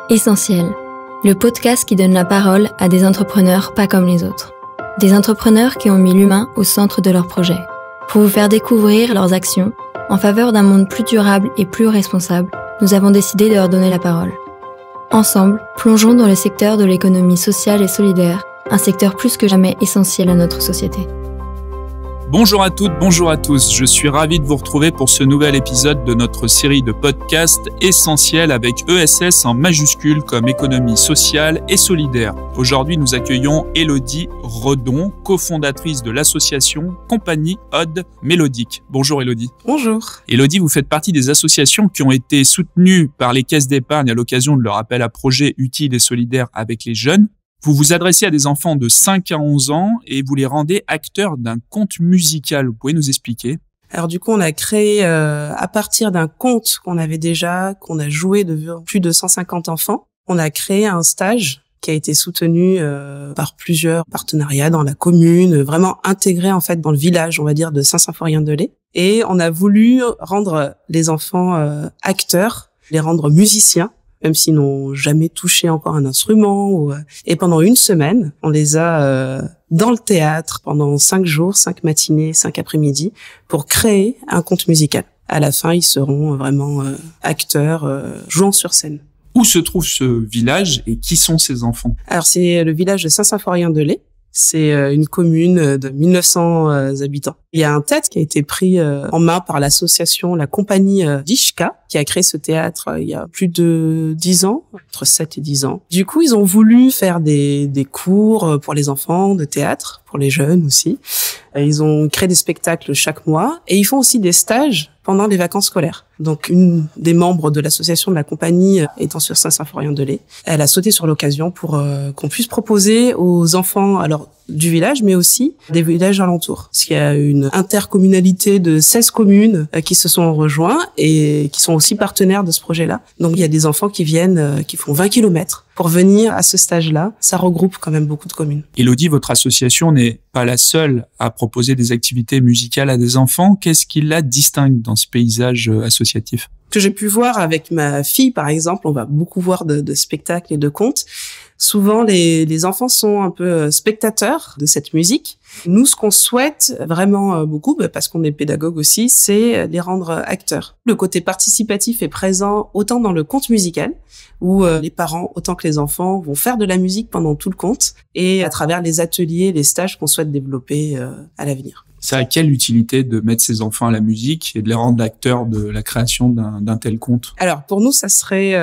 Essentiel, le podcast qui donne la parole à des entrepreneurs pas comme les autres. Des entrepreneurs qui ont mis l'humain au centre de leur projet. Pour vous faire découvrir leurs actions, en faveur d'un monde plus durable et plus responsable, nous avons décidé de leur donner la parole. Ensemble, plongeons dans le secteur de l'économie sociale et solidaire, un secteur plus que jamais essentiel à notre société. Bonjour à toutes, bonjour à tous. Je suis ravi de vous retrouver pour ce nouvel épisode de notre série de podcasts Essentiel avec ESS en majuscule comme économie sociale et solidaire. Aujourd'hui, nous accueillons Élodie Redon, cofondatrice de l'association Compagnie Ode Mélodique. Bonjour Élodie. Bonjour. Élodie, vous faites partie des associations qui ont été soutenues par les caisses d'épargne à l'occasion de leur appel à projets utiles et solidaires avec les jeunes. Vous vous adressez à des enfants de 5 à 11 ans et vous les rendez acteurs d'un conte musical. Vous pouvez nous expliquer ? Alors du coup, on a créé à partir d'un conte qu'on avait déjà, qu'on a joué devant plus de 150 enfants. On a créé un stage qui a été soutenu par plusieurs partenariats dans la commune, vraiment intégré en fait dans le village, on va dire, de Saint-Symphorien-de-Lay. Et on a voulu rendre les enfants acteurs, les rendre musiciens, même s'ils n'ont jamais touché encore un instrument. Et pendant une semaine, on les a dans le théâtre pendant 5 jours, 5 matinées, 5 après-midi, pour créer un conte musical. À la fin, ils seront vraiment acteurs, jouant sur scène. Où se trouve ce village et qui sont ces enfants ? Alors, c'est le village de Saint-Symphorien-de-Lay. C'est une commune de 1900 habitants. Il y a un théâtre qui a été pris en main par l'association, la compagnie d'Ishka, qui a créé ce théâtre il y a plus de 10 ans, entre 7 et 10 ans. Du coup, ils ont voulu faire des cours pour les enfants de théâtre, pour les jeunes aussi. Ils ont créé des spectacles chaque mois et ils font aussi des stages pendant les vacances scolaires. Donc, une des membres de l'association de la compagnie étant sur Saint-Symphorien-de-Lay, elle a sauté sur l'occasion pour qu'on puisse proposer aux enfants, alors du village, mais aussi des villages alentours. Parce qu'il y a une intercommunalité de 16 communes qui se sont rejoints et qui sont aussi partenaires de ce projet-là. Donc, il y a des enfants qui viennent, qui font 20 kilomètres pour venir à ce stage-là. Ça regroupe quand même beaucoup de communes. Élodie, votre association n'est pas la seule à proposer des activités musicales à des enfants. Qu'est-ce qui la distingue dans ce paysage associatif ? Que j'ai pu voir avec ma fille, par exemple, on va beaucoup voir de spectacles et de contes. Souvent, les enfants sont un peu spectateurs de cette musique. Nous, ce qu'on souhaite vraiment beaucoup, parce qu'on est pédagogue aussi, c'est les rendre acteurs. Le côté participatif est présent autant dans le conte musical, où les parents, autant que les enfants, vont faire de la musique pendant tout le conte, et à travers les ateliers, les stages qu'on souhaite développer à l'avenir. Ça a quelle utilité de mettre ces enfants à la musique et de les rendre acteurs de la création d'un tel conte ? Alors, pour nous, ça serait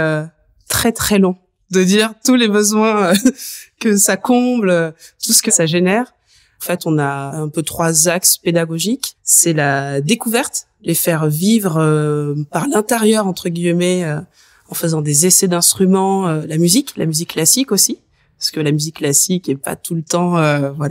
très très long de dire tous les besoins que ça comble, tout ce que ça génère. En fait, on a un peu 3 axes pédagogiques. C'est la découverte, les faire vivre par l'intérieur, entre guillemets, en faisant des essais d'instruments, la musique classique aussi. Parce que la musique classique est pas tout le temps,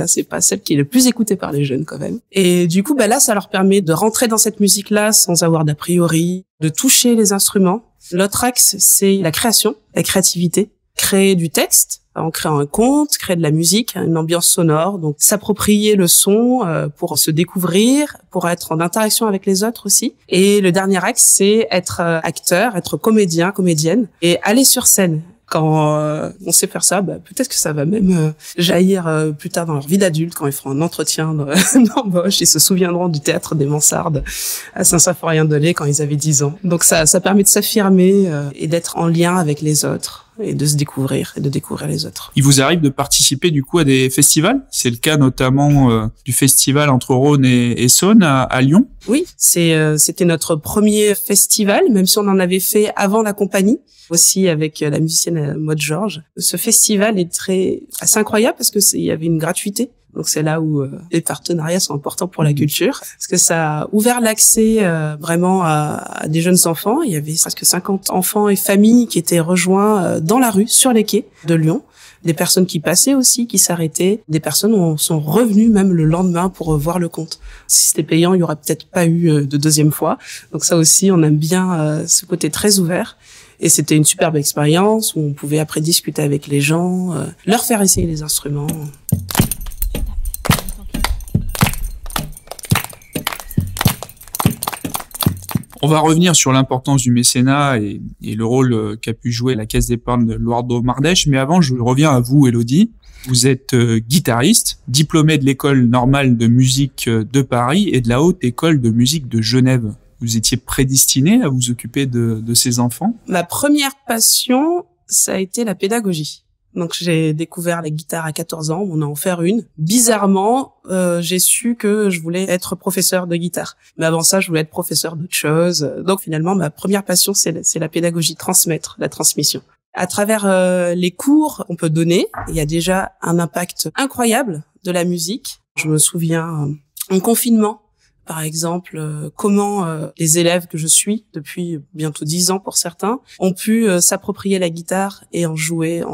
c'est pas celle qui est le plus écoutée par les jeunes quand même. Et du coup, là, ça leur permet de rentrer dans cette musique-là sans avoir d'a priori, de toucher les instruments. L'autre axe, c'est la création, la créativité. Créer du texte, en créant un conte, créer de la musique, une ambiance sonore, donc s'approprier le son pour se découvrir, pour être en interaction avec les autres aussi. Et le dernier axe, c'est être acteur, être comédien, comédienne, et aller sur scène. Quand on sait faire ça, peut-être que ça va même jaillir plus tard dans leur vie d'adulte, quand ils feront un entretien d'embauche. Ils se souviendront du théâtre des Mansardes à Saint-Symphorien-de-Lay quand ils avaient 10 ans. Donc ça permet de s'affirmer et d'être en lien avec les autres et de se découvrir et de découvrir les autres. Il vous arrive de participer du coup à des festivals ? C'est le cas notamment du festival entre Rhône et Saône à Lyon. Oui, c'était notre premier festival, même si on en avait fait avant la compagnie, aussi avec la musicienne Maud Georges. Ce festival est assez incroyable parce que il y avait une gratuité. Donc c'est là où les partenariats sont importants pour la culture, parce que ça a ouvert l'accès vraiment à des jeunes enfants. Il y avait presque 50 enfants et familles qui étaient rejoints dans la rue, sur les quais de Lyon. Des personnes qui passaient aussi, qui s'arrêtaient. Des personnes sont revenues même le lendemain pour voir le conte. Si c'était payant, il y aurait peut-être pas eu de deuxième fois. Donc ça aussi, on aime bien ce côté très ouvert. Et c'était une superbe expérience où on pouvait après discuter avec les gens, leur faire essayer les instruments. On va revenir sur l'importance du mécénat et le rôle qu'a pu jouer la Caisse d'épargne de Louardo-Mardèche. Mais avant, je reviens à vous, Élodie. Vous êtes guitariste, diplômée de l'École normale de musique de Paris et de la Haute École de musique de Genève. Vous étiez prédestinée à vous occuper de ces enfants? Ma première passion, ça a été la pédagogie. Donc j'ai découvert la guitare à 14 ans, on en a offert une. Bizarrement, j'ai su que je voulais être professeur de guitare. Mais avant ça, je voulais être professeur d'autre chose. Donc finalement, ma première passion, c'est la pédagogie, transmettre, la transmission. À travers les cours qu'on peut donner, il y a déjà un impact incroyable de la musique. Je me souviens en confinement, par exemple, comment les élèves que je suis depuis bientôt 10 ans pour certains ont pu s'approprier la guitare et en jouer,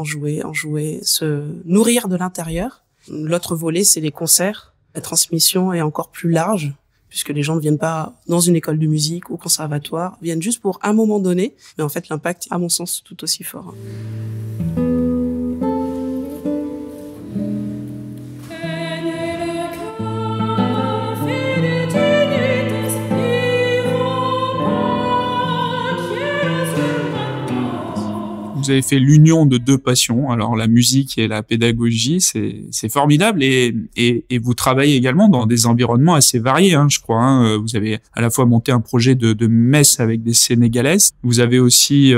se nourrir de l'intérieur. L'autre volet, c'est les concerts. La transmission est encore plus large puisque les gens ne viennent pas dans une école de musique ou conservatoire, viennent juste pour un moment donné. Mais en fait, l'impact, à mon sens, tout aussi fort. Vous avez fait l'union de deux passions, alors la musique et la pédagogie, c'est formidable et vous travaillez également dans des environnements assez variés, je crois. Vous avez à la fois monté un projet de messe avec des Sénégalaises, vous avez aussi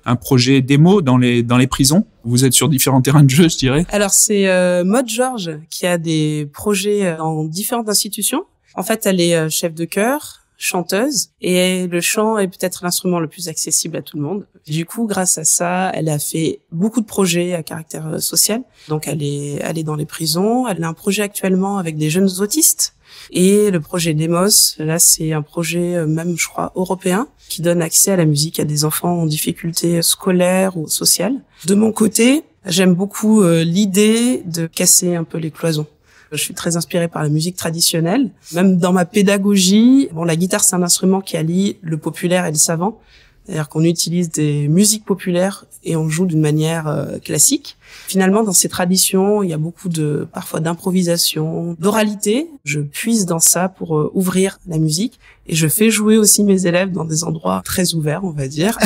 un projet démo dans les prisons. Vous êtes sur différents terrains de jeu, je dirais. Alors c'est Maud Georges qui a des projets dans différentes institutions. En fait, elle est chef de chœur, chanteuse, et le chant est peut-être l'instrument le plus accessible à tout le monde. Du coup, grâce à ça, elle a fait beaucoup de projets à caractère social. Donc, elle est dans les prisons. Elle a un projet actuellement avec des jeunes autistes. Et le projet Demos, là, c'est un projet même, je crois, européen, qui donne accès à la musique à des enfants en difficulté scolaire ou sociale. De mon côté, j'aime beaucoup l'idée de casser un peu les cloisons. Je suis très inspirée par la musique traditionnelle. Même dans ma pédagogie, la guitare, c'est un instrument qui allie le populaire et le savant. C'est-à-dire qu'on utilise des musiques populaires et on joue d'une manière classique. Finalement, dans ces traditions, il y a beaucoup parfois d'improvisation, d'oralité. Je puise dans ça pour ouvrir la musique et je fais jouer aussi mes élèves dans des endroits très ouverts, on va dire,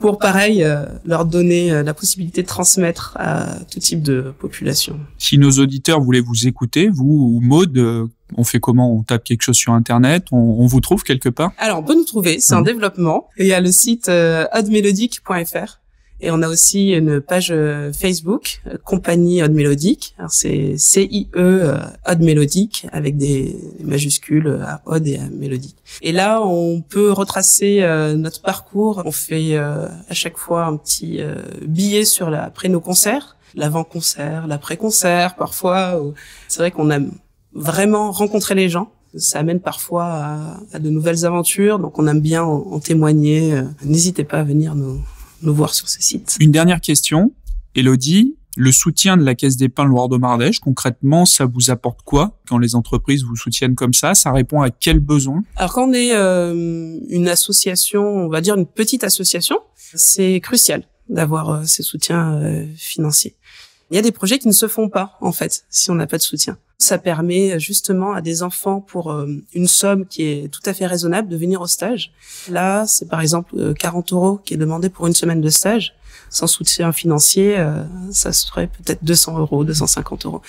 pour pareil leur donner la possibilité de transmettre à tout type de population. Si nos auditeurs voulaient vous écouter, vous ou Maud, on fait comment? On tape quelque chose sur Internet? On vous trouve quelque part? Alors, on peut nous trouver, c'est en développement. Il y a le site oddmelodique.fr. Et on a aussi une page Facebook, Compagnie Odd Mélodique. Alors c'est CIE Odd Mélodique avec des majuscules à Odd et à Mélodique. Et là, on peut retracer notre parcours. On fait à chaque fois un petit billet après nos concerts, l'avant-concert, l'après-concert. Parfois, c'est vrai qu'on aime vraiment rencontrer les gens. Ça amène parfois à de nouvelles aventures. Donc, on aime bien en témoigner. N'hésitez pas à venir nous voir sur ce site. Une dernière question, Élodie, le soutien de la Caisse d'épargne Louardo-Mardèche, concrètement, ça vous apporte quoi quand les entreprises vous soutiennent comme ça? Ça répond à quel besoin? Alors quand on est une association, on va dire une petite association, c'est crucial d'avoir ces soutiens financiers. Il y a des projets qui ne se font pas, en fait, si on n'a pas de soutien. Ça permet justement à des enfants, pour une somme qui est tout à fait raisonnable, de venir au stage. Là, c'est par exemple 40 € qui est demandé pour une semaine de stage. Sans soutien financier, ça serait peut-être 200 €, 250 €.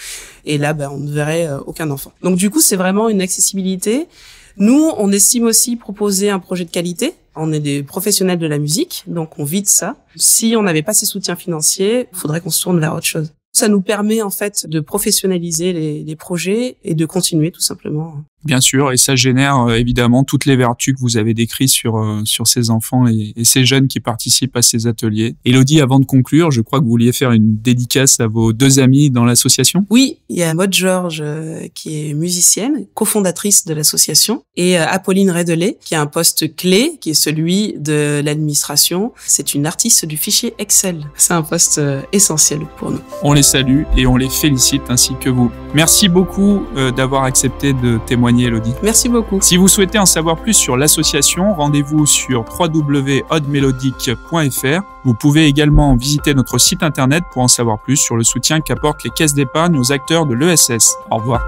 Et là, on ne verrait aucun enfant. Donc du coup, c'est vraiment une accessibilité. Nous, on estime aussi proposer un projet de qualité. On est des professionnels de la musique, donc on vit de ça. Si on n'avait pas ces soutiens financiers, il faudrait qu'on se tourne vers autre chose. Ça nous permet en fait de professionnaliser les projets et de continuer tout simplement. Bien sûr, et ça génère évidemment toutes les vertus que vous avez décrites sur ces enfants et ces jeunes qui participent à ces ateliers. Élodie, avant de conclure, je crois que vous vouliez faire une dédicace à vos deux amis dans l'association. Oui, il y a Maud Georges qui est musicienne, cofondatrice de l'association, et Apolline Redelet qui a un poste clé qui est celui de l'administration. C'est une artiste du fichier Excel. C'est un poste essentiel pour nous. On les salue et on les félicite ainsi que vous. Merci beaucoup d'avoir accepté de témoigner, Élodie. Merci beaucoup. Si vous souhaitez en savoir plus sur l'association, rendez-vous sur www.oddmelodique.fr. Vous pouvez également visiter notre site internet pour en savoir plus sur le soutien qu'apportent les caisses d'épargne aux acteurs de l'ESS. Au revoir.